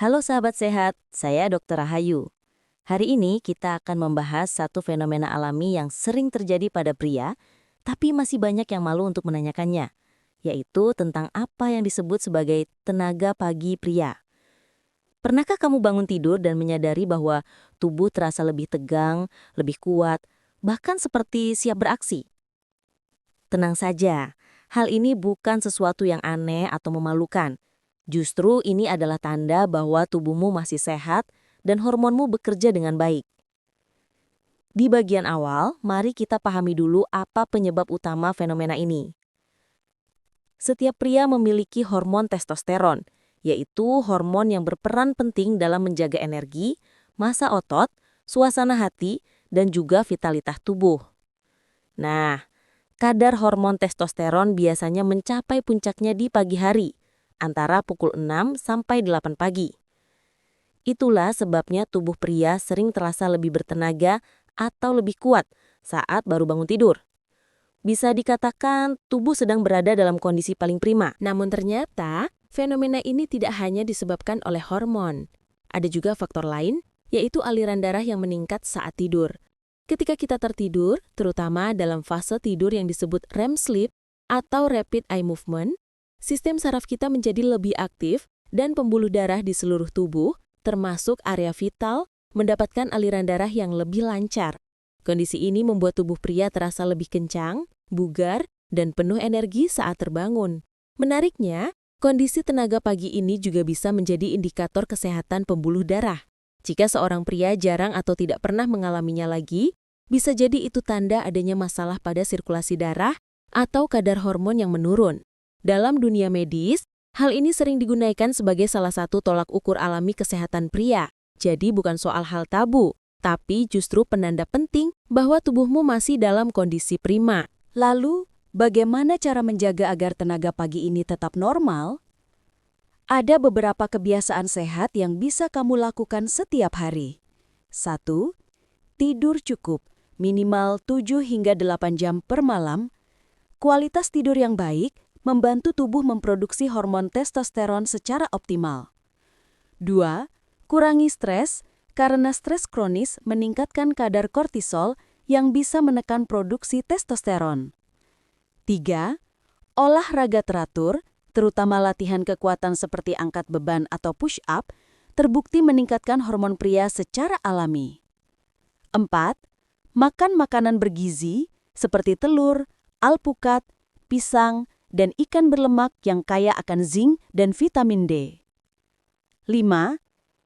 Halo sahabat sehat, saya Dr. Rahayu. Hari ini kita akan membahas satu fenomena alami yang sering terjadi pada pria, tapi masih banyak yang malu untuk menanyakannya, yaitu tentang apa yang disebut sebagai tenaga pagi pria. Pernahkah kamu bangun tidur dan menyadari bahwa tubuh terasa lebih tegang, lebih kuat, bahkan seperti siap beraksi? Tenang saja, hal ini bukan sesuatu yang aneh atau memalukan. Justru ini adalah tanda bahwa tubuhmu masih sehat dan hormonmu bekerja dengan baik. Di bagian awal, mari kita pahami dulu apa penyebab utama fenomena ini. Setiap pria memiliki hormon testosteron, yaitu hormon yang berperan penting dalam menjaga energi, massa otot, suasana hati, dan juga vitalitas tubuh. Nah, kadar hormon testosteron biasanya mencapai puncaknya di pagi hari, antara pukul 6 sampai 8 pagi. Itulah sebabnya tubuh pria sering terasa lebih bertenaga atau lebih kuat saat baru bangun tidur. Bisa dikatakan tubuh sedang berada dalam kondisi paling prima. Namun ternyata, fenomena ini tidak hanya disebabkan oleh hormon. Ada juga faktor lain, yaitu aliran darah yang meningkat saat tidur. Ketika kita tertidur, terutama dalam fase tidur yang disebut REM sleep atau Rapid Eye Movement, sistem saraf kita menjadi lebih aktif dan pembuluh darah di seluruh tubuh, termasuk area vital, mendapatkan aliran darah yang lebih lancar. Kondisi ini membuat tubuh pria terasa lebih kencang, bugar, dan penuh energi saat terbangun. Menariknya, kondisi tenaga pagi ini juga bisa menjadi indikator kesehatan pembuluh darah. Jika seorang pria jarang atau tidak pernah mengalaminya lagi, bisa jadi itu tanda adanya masalah pada sirkulasi darah atau kadar hormon yang menurun. Dalam dunia medis, hal ini sering digunakan sebagai salah satu tolak ukur alami kesehatan pria. Jadi bukan soal hal tabu, tapi justru penanda penting bahwa tubuhmu masih dalam kondisi prima. Lalu, bagaimana cara menjaga agar tenaga pagi ini tetap normal? Ada beberapa kebiasaan sehat yang bisa kamu lakukan setiap hari. 1. Tidur cukup, minimal 7 hingga 8 jam per malam. Kualitas tidur yang baik membantu tubuh memproduksi hormon testosteron secara optimal. 2. Kurangi stres, karena stres kronis meningkatkan kadar kortisol yang bisa menekan produksi testosteron. 3. Olahraga teratur, terutama latihan kekuatan seperti angkat beban atau push-up, terbukti meningkatkan hormon pria secara alami. 4. Makan makanan bergizi seperti telur, alpukat, pisang, dan ikan berlemak yang kaya akan zinc dan vitamin D. 5.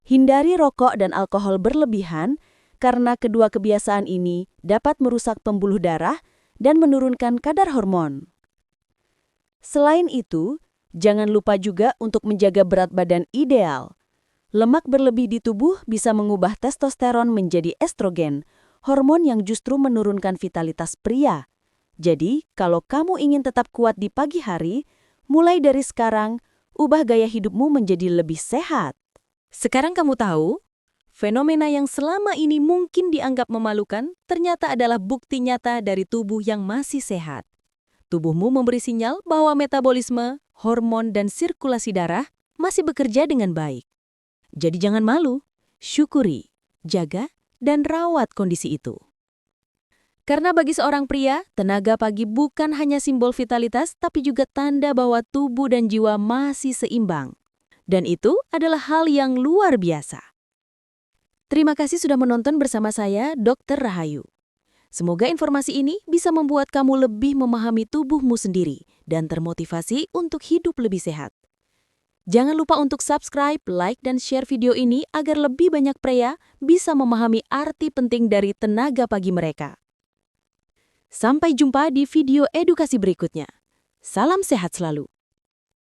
Hindari rokok dan alkohol berlebihan karena kedua kebiasaan ini dapat merusak pembuluh darah dan menurunkan kadar hormon. Selain itu, jangan lupa juga untuk menjaga berat badan ideal. Lemak berlebih di tubuh bisa mengubah testosteron menjadi estrogen, hormon yang justru menurunkan vitalitas pria. Jadi, kalau kamu ingin tetap kuat di pagi hari, mulai dari sekarang, ubah gaya hidupmu menjadi lebih sehat. Sekarang kamu tahu, fenomena yang selama ini mungkin dianggap memalukan ternyata adalah bukti nyata dari tubuh yang masih sehat. Tubuhmu memberi sinyal bahwa metabolisme, hormon, dan sirkulasi darah masih bekerja dengan baik. Jadi jangan malu, syukuri, jaga, dan rawat kondisi itu. Karena bagi seorang pria, tenaga pagi bukan hanya simbol vitalitas, tapi juga tanda bahwa tubuh dan jiwa masih seimbang. Dan itu adalah hal yang luar biasa. Terima kasih sudah menonton bersama saya, Dr. Rahayu. Semoga informasi ini bisa membuat kamu lebih memahami tubuhmu sendiri dan termotivasi untuk hidup lebih sehat. Jangan lupa untuk subscribe, like, dan share video ini agar lebih banyak pria bisa memahami arti penting dari tenaga pagi mereka. Sampai jumpa di video edukasi berikutnya. Salam sehat selalu.